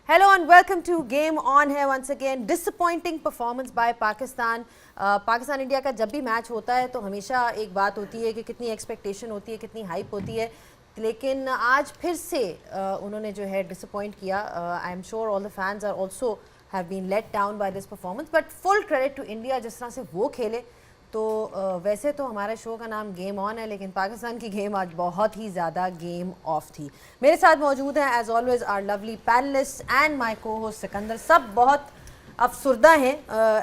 Hello and welcome to Game On है once again. Disappointing performance by Pakistan. Pakistan India का जब भी match होता है तो हमेशा एक बात होती है कि कितनी एक्सपेक्टेशन होती है, कितनी हाइप होती है, लेकिन आज फिर से उन्होंने जो है डिसअपॉइंट किया. I am sure all the fans are also have been let down by this performance, but full credit to India जिस तरह से वो खेले. तो वैसे तो हमारे शो का नाम गेम ऑन है, लेकिन पाकिस्तान की गेम आज बहुत ही ज़्यादा गेम ऑफ थी. मेरे साथ मौजूद हैं as always our lovely panellist and my co host Sikandar. सब बहुत अफसुर्दा हैं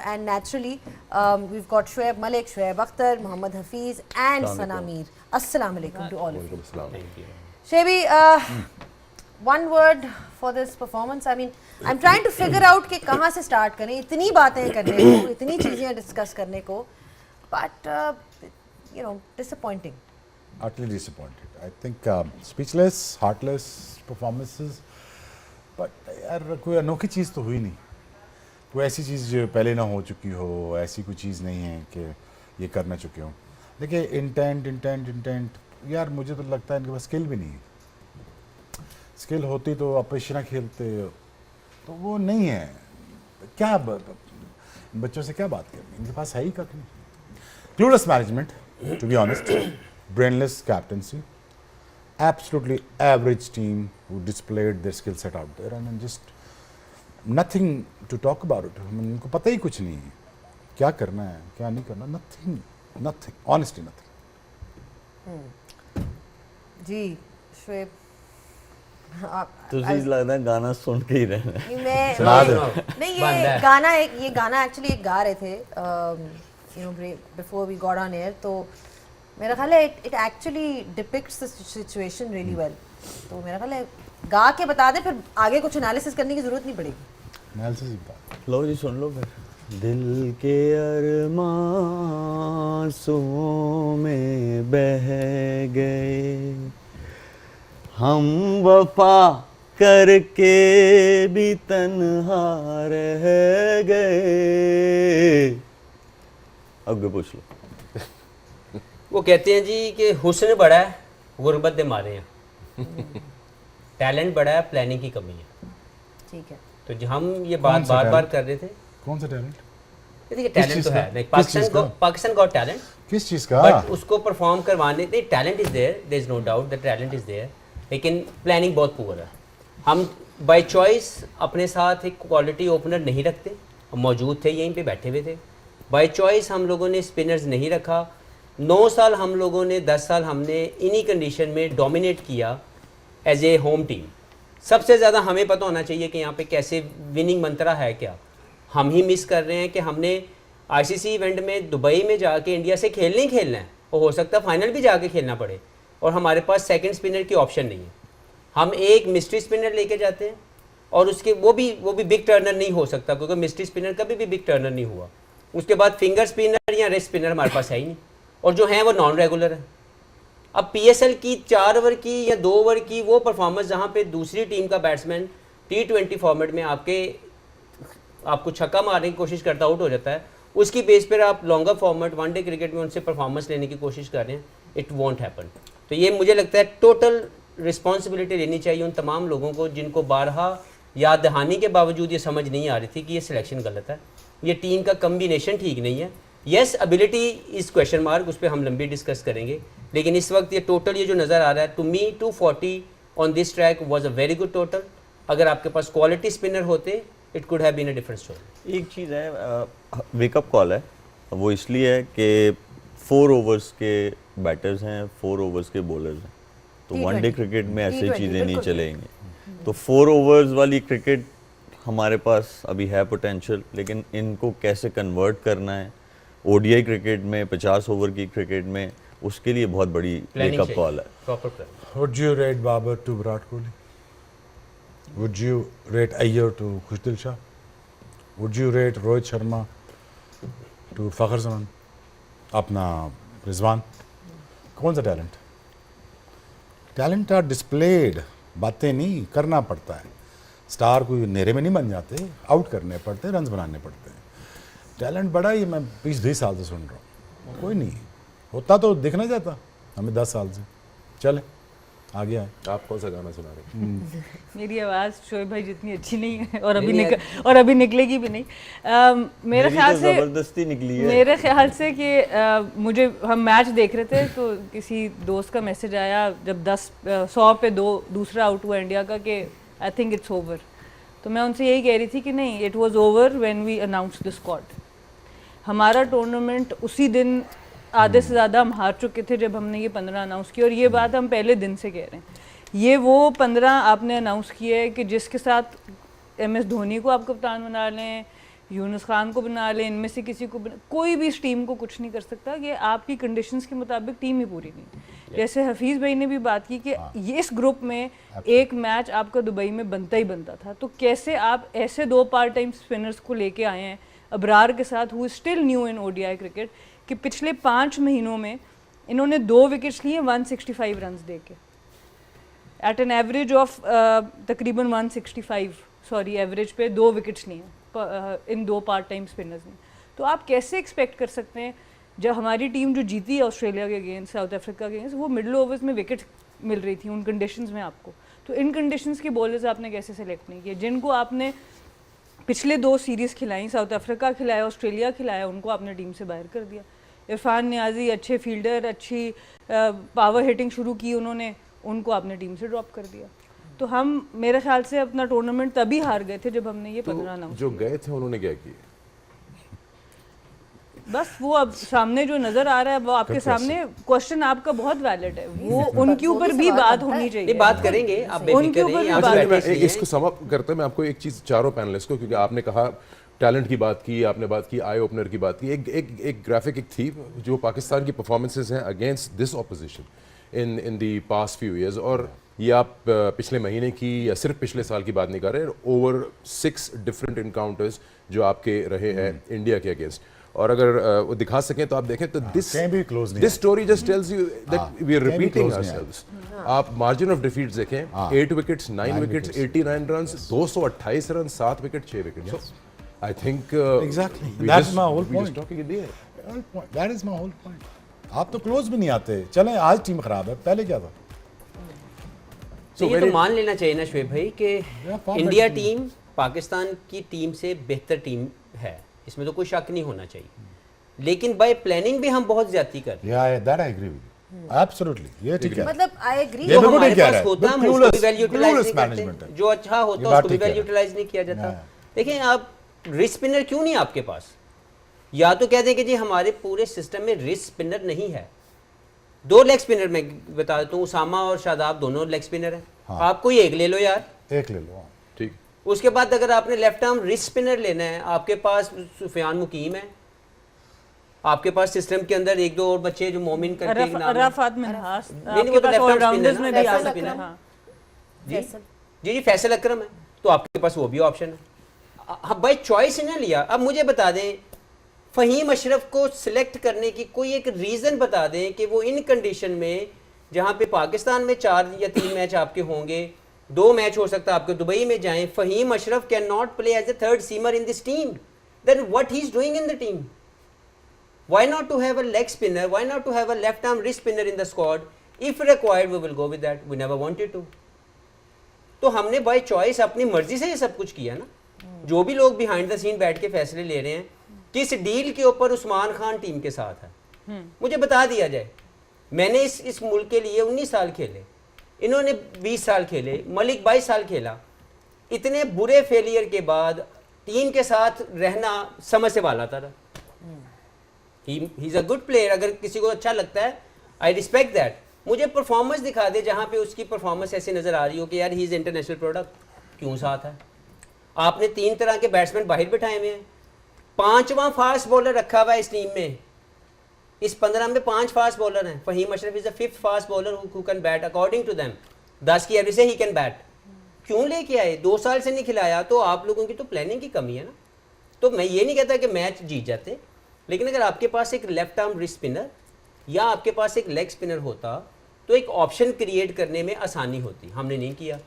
and naturally we got Shoaib Malik, Shoaib Akhtar, Mohammad Hafeez and Sana Mir. अस्सलाम वालेकुम to all of you. Shebi, one word for this performance. I mean, I'm trying to figure out कि कहाँ से start करें. इतनी बातें करने को, इतनी चीज़ें डिस्कस करने को, but you know, disappointing. Utterly disappointed. I think speechless, heartless performances. But यार कोई अनोखी चीज़ तो हुई नहीं. कोई ऐसी चीज़ जो पहले ना हो चुकी हो, ऐसी कोई चीज़ नहीं है कि ये कर ना चुके हो. देखिए इंटेंट यार मुझे तो लगता है इनके पास स्किल भी नहीं है. स्किल होती तो अपेशना खेलते, तो वो नहीं है. क्या बच्चों से क्या बात करनी, इनके पास है ही कख नहीं. Clueless management, to be honest, brainless captaincy, absolutely average team who displayed their skill set out there, and just nothing to talk about it. उनको पता ही कुछ नहीं है क्या करना है क्या नहीं करना. nothing, honestly nothing. जी शुएब, तुझे लगता है गाना सुन के ही रहना है. नहीं, ये गाना एक्चुअली एक गा रहे थे you know before we got on air, तो मेरा ख्याल है it actually depicts the situation really well. तो मेरा ख्याल है गा के बता दे, फिर आगे कुछ एनालिसिस करने की जरूरत नहीं पड़ेगी. एनालिसिस ही बता. लो जी सुन लो फिर. दिल के अरमां आंसुओं में बह गए, हम वफा करके भी तन्हा रह गए. अब पूछ लो. वो कहते हैं जी कि हुस्न बड़ा है, गुर्बत दे मारे हैं. टैलेंट बड़ा है, प्लानिंग की कमी है. ठीक है, तो जो हम ये बात बार कर रहे थे. कौन सा टैलेंट? देखिए टैलेंट तो है नहीं. Pakistan got talent. किस चीज़ का? बट उसको परफॉर्म करवाने नहीं, talent is there is no doubt that talent is there, लेकिन प्लानिंग बहुत पुअर है. हम बाय चॉइस अपने साथ एक क्वालिटी ओपनर नहीं रखते. हम मौजूद थे, यहीं पे बैठे हुए थे. बाय चॉइस हम लोगों ने स्पिनर्स नहीं रखा. 9 साल हम लोगों ने, 10 साल हमने इन्हीं कंडीशन में डोमिनेट किया एज ए होम टीम. सबसे ज़्यादा हमें पता होना चाहिए कि यहाँ पे कैसे विनिंग मंत्रा है क्या. हम ही मिस कर रहे हैं कि हमने आईसीसी इवेंट में दुबई में जाके इंडिया से खेलना ही खेलना है, और हो सकता है फाइनल भी जाके खेलना पड़े, और हमारे पास सेकंड स्पिनर की ऑप्शन नहीं है. हम एक मिस्ट्री स्पिनर लेके जाते हैं, और उसके वो भी बिग टर्नर नहीं हो सकता, क्योंकि मिस्ट्री स्पिनर कभी भी बिग टर्नर नहीं हुआ. उसके बाद फिंगर स्पिनर या रेस्ट स्पिनर हमारे पास है ही नहीं, और जो है वो नॉन रेगुलर है. अब पीएसएल की 4 ओवर की या 2 ओवर की वो परफॉर्मेंस जहाँ पे दूसरी टीम का बैट्समैन T20 फॉर्मेट में आपको छक्का मारने की कोशिश करता आउट हो जाता है, उसकी बेस पर आप लॉन्गर फॉर्मेट वनडे क्रिकेट में उनसे परफॉर्मेंस लेने की कोशिश कर रहे हैं. It won't happen. तो ये मुझे लगता है टोटल रिस्पॉन्सिबिलिटी लेनी चाहिए उन तमाम लोगों को जिनको बारहा याद दहानी के बावजूद ये समझ नहीं आ रही थी कि ये सिलेक्शन गलत है, ये टीम का कम्बिनेशन ठीक नहीं है. Yes ability is question mark, उस पर हम लंबी डिस्कस करेंगे, लेकिन इस वक्त ये टोटल ये जो नज़र आ रहा है, to me 240 on this track was a very good total. अगर आपके पास क्वालिटी स्पिनर होते it could have been a different story. एक चीज़ है, वेकअप कॉल है वो, इसलिए है कि 4 ओवर्स के बैटर्स हैं, 4 ओवर्स के बॉलर्स हैं, तो वनडे क्रिकेट में ऐसी चीज़ें नहीं चलेंगी. तो 4 ओवर्स वाली क्रिकेट हमारे पास अभी है पोटेंशियल, लेकिन इनको कैसे कन्वर्ट करना है ओडीआई क्रिकेट में, 50 ओवर की क्रिकेट में, उसके लिए बहुत बड़ी वेकअप कॉल है. Proper plan. Would you rate Babar to Virat Kohli? Would you rate Iyer to Khushdil Shah? Would you rate Rohit Sharma to Fakhar Zaman? अपना रिजवान. कौन सा टैलेंट? टैलेंट आर डिस्प्लेड, बातें नहीं करना पड़ता है. स्टार कोई नेरे में नहीं बन जाते, आउट करने पड़ते, रन्स बनाने पड़ते हैं. टैलेंट बड़ा ही मैं 20-20 साल से सुन रहा हूँ, कोई नहीं होता तो दिख नहीं जाता हमें 10 साल से. चले आ गया है। आप कौन सा गाना सुना रहे हैं? मेरी आवाज़ शोएब भाई जितनी अच्छी नहीं है और अभी निकलेगी भी नहीं। मेरे मेरी ख्याल तो से जबरदस्ती निकली है। मेरे ख्याल से कि मुझे हम मैच देख रहे थे तो किसी दोस्त का मैसेज आया जब 100 पे दूसरा आउट हुआ इंडिया का कि आई थिंक इट्स ओवर। तो मैं उनसे यही कह रही थी कि नहीं, it was over when we announce the squad. हमारा टूर्नामेंट उसी दिन आधे से ज़्यादा हम हार चुके थे जब हमने ये 15 अनाउंस किया, और ये बात हम पहले दिन से कह रहे हैं। ये वो 15 आपने अनाउंस किए है कि जिसके साथ MS धोनी को आप कप्तान बना लें, यूनुस खान को बना लें, इनमें से किसी को कोई भी इस टीम को कुछ नहीं कर सकता कि आपकी कंडीशंस के मुताबिक टीम ही पूरी नहीं। जैसे हफीज़ भाई ने भी बात की कि ये इस ग्रुप में एक मैच आपका दुबई में बनता ही बनता था, तो कैसे आप ऐसे 2 पार्ट टाइम स्पिनर्स को लेके आए हैं अबरार के साथ, who is still new in ODI cricket, कि पिछले 5 महीनों में इन्होंने 2 विकेट्स लिए 165 रन्स दे के, एट एन एवरेज ऑफ तकरीबन 165 एवरेज पे 2 विकेट्स लिए इन 2 पार्ट टाइम स्पिनर्स ने। तो आप कैसे एक्सपेक्ट कर सकते हैं जब हमारी टीम जो जीती है ऑस्ट्रेलिया के अगेंस्ट, साउथ अफ्रीका के अगेंस्ट, वो मिडल ओवर्स में विकेट्स मिल रही थी उन कंडीशंस में आपको, तो इन कंडीशंस के बॉलर्स आपने कैसे सेलेक्ट नहीं किए जिनको आपने पिछले 2 सीरीज़ खिलाई, साउथ अफ्रीका खिलाया, ऑस्ट्रेलिया खिलाया, उनको आपने टीम से बाहर कर दिया। इरफान नियाजी अच्छे फील्डर, अच्छी पावर हिटिंग शुरू की उन्होंने, उनको आपने टीम से ड्रॉप कर दिया। तो हम मेरे ख्याल से अपना टूर्नामेंट तभी हार गए थे जब हमने ये 15 अनाउंस जो गए थे उन्होंने क्या किया? बस वो अब सामने जो नजर आ रहा है वो आपके सामने, क्वेश्चन आपका बहुत वैलिड है, वो उनके ऊपर भी बात होनी चाहिए। ये बात करेंगे आप उनके बेफिक्र ऊपर रहिए, भी यहाँ बात पे मैं बैठे इसलिए इसको सम अप करते हैं। मैं आपको एक चीज़, चारों पैनलिस्ट को, क्योंकि आपने कहा टैलेंट की बात की, आपने बात की आई ओपनर की बात की, एक ग्राफिक एक थी जो पाकिस्तान की परफॉर्मेंसेस हैं against this opposition in the past few years, और ये आप पिछले महीने की या सिर्फ पिछले साल की बात नहीं कर रहे, ओवर 6 डिफरेंट इनकाउंटर्स जो आपके रहे हैं इंडिया के अगेंस्ट। और अगर वो दिखा सकें तो आप देखें तो कहीं भी close नहीं this story just tells you that we are कहीं भी रिपीटिंग close नहीं आवरसेल्व्स। आप मार्जिन ऑफ डिफीट्स देखें, 8 wickets, 9 wickets, 89 runs, 228 run, 7 wicket, 6 wicket. So I think Exactly. we That's just- my whole we just point. talking in the air. That is my whole point. आप तो close भी नहीं आते। चलें, आज team खराब है, पहले क्या था? तो ये तो मान लेना चाहिए ना शोएब भाई कि far India better team Pakistan की टीम से बेहतर टीम है, इसमें तो कोई शक नहीं होना चाहिए, लेकिन बाय प्लानिंग भी हम बहुत ज्यादा कर रहे हैं। Yeah, that I agree with you. Absolutely. ये ठीक है। मतलब आई एग्री। ये जो बिल्कुल हमारे ठीक कह पास रहा है। होता है हम Clueless- उसको भी वैल्यू यूटिलाइज clueless नहीं management करते, है। जो अच्छा ये होता है बात उसको भी ठीक कह वैल्यू रहा है। यूटिलाइज नहीं किया जाता। हाँ। देखिए आप रिस्ट स्पिनर क्यों नहीं आपके पास, या तो कह दें कि जी हमारे पूरे सिस्टम में रिस्ट स्पिनर नहीं है। 2 लेग स्पिनर मैं बता देता हूँ, उसामा और शादाब दोनों लेग स्पिनर हैं। हाँ। आप कोई एक ले लो यार। एक ले लो। ठीक। उसके बाद अगर आपने लेफ्ट आर्म रिस्ट स्पिनर लेना है, आपके पास सुफियान मुकीम है, आपके पास सिस्टम के अंदर 1-2 और बच्चे जो मोमिन करके एक नाम है। अराफात मिनहास, नहीं, वो आपके तो पास left arm ऑलराउंडर्स spinner में है भी ना, आ फैसल सकते हैं। अकरम। हाँ। जी जी फैसल अकरम है, तो आपके पास वो भी ऑप्शन है। हाँ बाई चॉइस ने लिया। अब मुझे बता दें, फ़हीम अशरफ को सिलेक्ट करने की कोई एक रीज़न बता दें कि वो इन कंडीशन में, जहाँ पे पाकिस्तान में 4 या 3 मैच आपके होंगे, 2 मैच हो सकता है आपके दुबई में जाएं, Faheem Ashraf can not play as a third seamer in this team, then what he is doing in the team? Why not to have a leg spinner? Why not to have a left arm wrist spinner in the squad? If required, we will go with that. We never wanted to. तो हमने by choice अपनी मर्जी से ये सब कुछ किया ना। जो भी लोग बिहाइंड द सीन बैठ के फैसले ले रहे हैं, किस डील के ऊपर उस्मान खान टीम के साथ है, मुझे बता दिया जाए। मैंने इस मुल्क के लिए 19 साल खेले, इन्होंने 20 साल खेले, मलिक 22 साल खेला। इतने बुरे फेलियर के बाद टीम के साथ रहना समझ से बाला था। He is a good player, अगर किसी को अच्छा लगता है आई रिस्पेक्ट दैट। मुझे परफॉर्मेंस दिखा दे जहाँ पे उसकी परफॉर्मेंस ऐसी नज़र आ रही हो कि यार ही इज़ इंटरनेशनल प्रोडक्ट, क्यों साथ है? आपने 3 तरह के बैट्समैन बाहर बिठाए हुए हैं, 5वां फास्ट बॉलर रखा हुआ है इस टीम में। इस 15 में 5 फास्ट बॉलर हैं। Faheem Ashraf is the 5th fast bowler who can bat according to them. 10 की एवरेज से ही कैन बैट। क्यों लेके आए? 2 साल से नहीं खिलाया, तो आप लोगों की तो प्लानिंग की कमी है ना। तो मैं ये नहीं कहता कि मैच जीत जाते, लेकिन अगर आपके पास एक लेफ्ट आर्म रिस्ट स्पिनर या आपके पास एक लेग स्पिनर होता तो एक ऑप्शन क्रिएट करने में आसानी होती। हमने नहीं किया।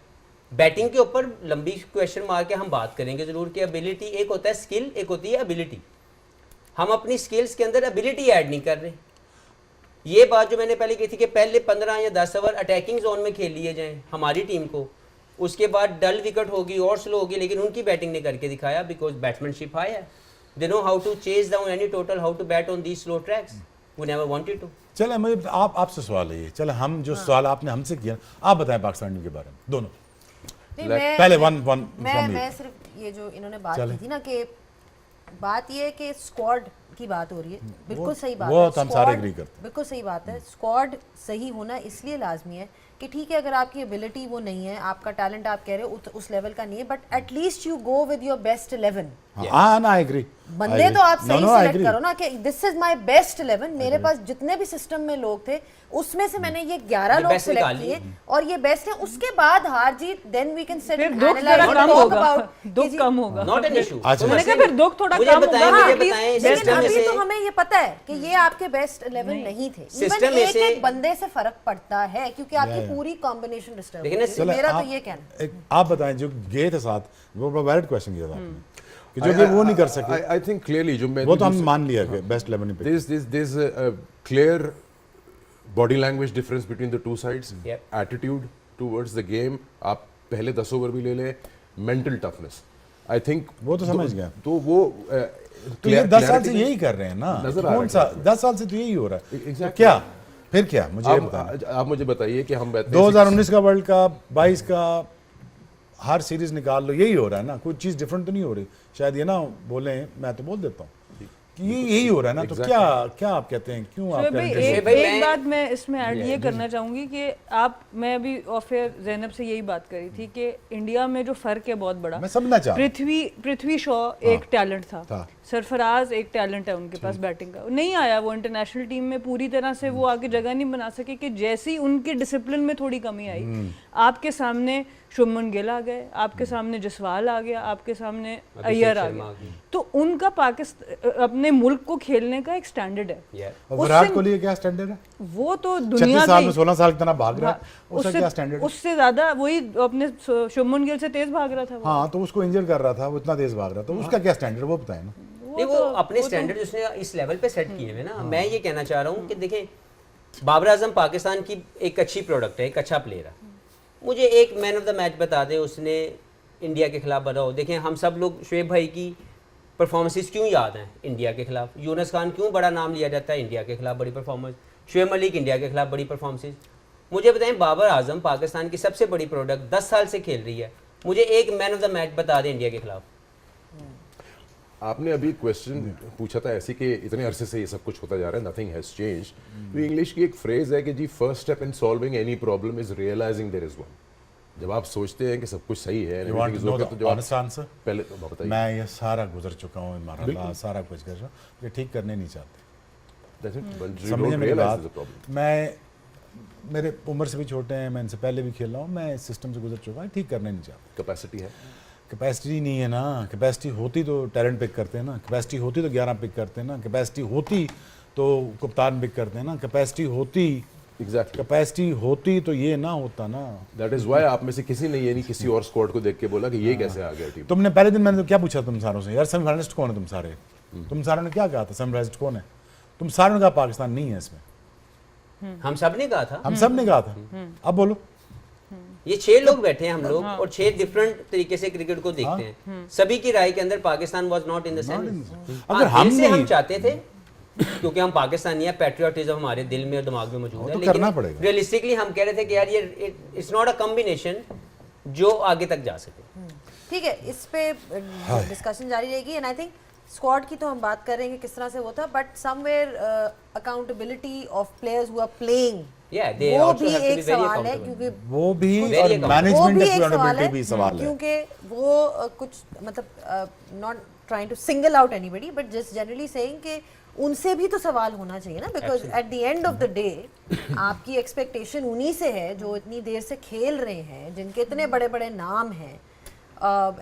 बैटिंग के ऊपर लंबी क्वेश्चन मार के हम बात करेंगे ज़रूर कि एबिलिटी, एक होता है स्किल, एक होती है एबिलिटी। हम अपनी स्किल्स के अंदर एबिलिटी ऐड नहीं कर रहे। ये बात जो मैंने पहले की थी कि पहले 15 या 10 ओवर अटैकिंग जोन में खेल लिए जाएं हमारी टीम को, उसके बाद डल विकेट होगी और स्लो होगी, लेकिन उनकी बैटिंग ने करके दिखाया बिकॉज बैट्समैनशिप हाई है, they know how to chase down any total, how to bat on these slow tracks, we never wanted to. चले मुझे आपसे सवाल है ये, चले हम जो सवाल आपने हमसे किया आप बताएं पाकिस्तान टीम के बारे में दोनों। नहीं, मैं- पहले वन वन मैं सिर्फ ये जो इन्होंने बात की थी ना कि बात ये है कि स्क्वाड की बात हो रही है, बिल्कुल सही बात वो है, तो हम सारे squad- agree करते हैं। बिल्कुल सही बात है, स्क्वाड सही होना इसलिए लाजमी है कि ठीक है अगर आपकी एबिलिटी वो नहीं है, आपका टैलेंट आप कह रहे हो उस लेवल का नहीं है, but at least you go with your best 11। हाँ ना आई एग्री, बंदे तो आप सही सिलेक्ट करो ना कि दिस इज माय बेस्ट 11, मेरे पास जितने भी सिस्टम में लोग थे उसमें से मैंने ये 11 लोग best सिलेक्ट निकाल लिए। किए और ये बेस्ट है, उसके बाद हार जीत देन वी कैन सेट फिर एंड दुख एनालाइज थोड़ा कम टॉक होगा, अबाउट दुख कम होगा। Not an issue. अच्छा। मैंने कहा फिर दुख थोड़ा मुझे कम बताएं, होगा। मुझे At least बताएं लेकिन सिस्टम में अभी से तो हमें ये पता है कि ये आपके बेस्ट 11 नहीं थे। System इवन में एक से- एक बंदे से फर्क पड़ता है क्योंकि आपकी पूरी कॉम्बिनेशन डिस्टर्ब लेकिन होती है। चले, मेरा तो आप- ये कहना है। आप बताएं जो गए थे साथ, वो बड़ा वैलिड क्वेश्चन किया था आपने कि जो कि वो नहीं कर सके, I think clearly जो मैं वो तो हम मान लिया कि बेस्ट 11 पे। there's a clear body language difference between the two sides. Yep. Attitude towards the game. आप पहले 10 ओवर भी ले लें, mental toughness. I think वो तो समझ गया। तो वो तो ये 10 साल से यही कर रहे हैं ना, नजर आ रहा कौन है सा क्लियर। 10 साल से तो यही हो रहा है। Exactly. तो क्या फिर क्या मुझे ये बताएं। आप मुझे बताइए कि हम बैठते 2019 का वर्ल्ड कप, 22 का हर सीरीज निकाल लो, यही हो रहा है ना, कोई चीज़ डिफरेंट तो नहीं हो रही। शायद ये ना बोले, मैं तो बोल देता हूँ कि ये यही हो रहा है ना, तो Exactly. क्या क्या आप कहते हैं, क्यों आप शोएब भाई, कहते हैं? एक भाई, एक मैं- बात मैं इसमें ऐड ये करना चाहूँगी कि मैं अभी ऑफ एयर जैनब से यही बात करी थी कि इंडिया में जो फ़र्क है बहुत बड़ा, मैं समझना चाह रहा हूँ। पृथ्वी शॉ एक टैलेंट था, सरफराज एक टैलेंट है उनके पास बैटिंग का, नहीं आया वो इंटरनेशनल टीम में पूरी तरह से, वो आगे जगह नहीं बना सके कि जैसी उनके डिसिप्लिन में थोड़ी कमी आई, आपके सामने शुभमन गिल आ गए, आपके सामने जसवाल आ गया, आपके सामने अय्यर आ शर्मा आ गया, तो उनका पाकिस्तान अपने मुल्क को खेलने का एक स्टैंडर्ड है। Yeah. और विराट उससे- कोहली का क्या स्टैंडर्ड है? वो तो 36 दुनिया साल की में 16 साल कितना भाग रहा है, हाँ, उसका क्या स्टैंडर्ड है? उससे ज्यादा वही अपने शुभमन गिल से तेज भाग रहा था वो। हाँ, तो उसको इंजर कर रहा था, वो इतना तेज भाग रहा था, तो उसका क्या स्टैंडर्ड है वो बताएं ना। नहीं वो अपने स्टैंडर्ड उसने इस लेवल पे सेट किए हुए ना। मैं ये कहना चाह रहा हूँ कि देखें बाबर आजम पाकिस्तान की एक अच्छी प्रोडक्ट है, एक अच्छा प्लेयर है। मुझे एक मैन ऑफ द मैच बता दें उसने इंडिया के खिलाफ बनाओ। देखें हम सब लोग शोएब भाई की परफॉर्मेंसेस क्यों याद हैं इंडिया के खिलाफ, यूनुस खान क्यों बड़ा नाम लिया जाता है इंडिया के खिलाफ बड़ी परफॉर्मेंस, शुएब मलिक इंडिया के खिलाफ बड़ी परफॉर्मेंसेस। मुझे बताएं बाबर आजम पाकिस्तान की सबसे बड़ी प्रोडक्ट 10 साल से खेल रही है, मुझे एक मैन ऑफ द मैच बता दें इंडिया के खिलाफ। आपने अभी क्वेश्चन पूछा था ऐसे कि इतने अरसे से ये सब कुछ होता जा रहा है, नथिंग हैज चेंज। तो इंग्लिश की एक फ्रेज है कि जी first step in solving any problem is realising there is one. जब आप सोचते हैं कि सब कुछ सही है, You want everything is to know okay, the तो जब आप honest answer? पहले तो बताइए। मैं ये सारा गुजर चुका हूँ, मारा सारा कुछ कर रहा हूँ, ये ठीक करने नहीं चाहते। That's it. But you समझिए don't मेरी realize बात, there's a problem. मैं मेरे उम्र से भी छोटे हैं, मैं इनसे पहले भी खेल रहा हूँ, मैं इस सिस्टम से गुजर चुका हूँ, ठीक करने नहीं चाहते। Capacity है। कैपेसिटी नहीं है ना, कैपेसिटी होती तो टैलेंट पिक करते हैं ना, कैपेसिटी होती तो 11 पिक करते हैं ना, कैपेसिटी होती तो कप्तान पिक करते हैं ना, कैपेसिटी होती Exactly. कैपेसिटी होती तो ये ना होता ना। That is why आप में से किसी ने ये नहीं किसी और स्क्वाड को देख के बोला कि ये कैसे आ गया टीम। तुमने पहले दिन मैंने तो क्या पूछा तुम सारों से, यार सेमीफाइनलिस्ट कौन है तुम सारे? तुम सारों ने क्या कहा था सेमीफाइनलिस्ट कौन है? तुम सारों ने कहा पाकिस्तान नहीं है इसमें, हम सब ने कहा था, हम सब ने कहा था। अब बोलो, ये 6 लोग बैठे हैं हम लोग और 6 डिफरेंट तरीके से क्रिकेट को देखते हैं। सभी की राय के अंदर Pakistan was not in the sense. अगर हम से हम नहीं- चाहते थे क्योंकि हम पाकिस्तानी है, पैट्रियोटिज्म हमारे दिल में और दिमाग में मौजूद वो है, तो लेकिन करना पड़ेगा। रियलिस्टिकली हम कह रहे थे कि यार ये इट्स नॉट अ कॉम्बिनेशन जो आगे तक जा सके। ठीक है, इस पे डिस्कशन जारी रहेगी एंड आई थिंक स्क्वाड की तो हम बात करेंगे किस तरह से वो था, but somewhere accountability of players who are playing Yeah, they वो also भी have to be एक very सवाल है accountable. क्योंकि वो भी Very और accountable. वो मैनेजमेंट भी एक सवाल अकाउंटेबिलिटी है भी सवाल है। क्योंकि वो कुछ मतलब not trying to single out anybody but just generally saying कि उनसे भी तो सवाल होना चाहिए ना, because at the end of the day आपकी एक्सपेक्टेशन उन्हीं से है जो इतनी देर से खेल रहे हैं, जिनके इतने बड़े बड़े नाम हैं,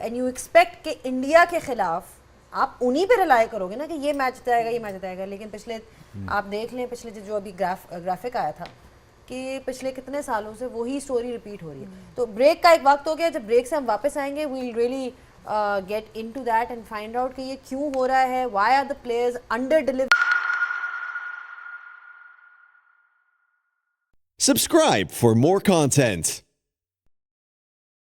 एंड यू एक्सपेक्ट कि इंडिया के खिलाफ आप उन्हीं पे रिलाय करोगे ना कि ये मैच जिताएगा ये मैच जिताएगा। लेकिन पिछले आप देख लें, पिछले जो अभी ग्राफिक आया था कि पिछले कितने सालों से वही स्टोरी रिपीट हो रही है। तो ब्रेक का एक वक्त हो गया, जब ब्रेक से हम वापस आएंगे we will really get into that and find out कि ये क्यों हो रहा है, why are the players under deliver Subscribe for more content.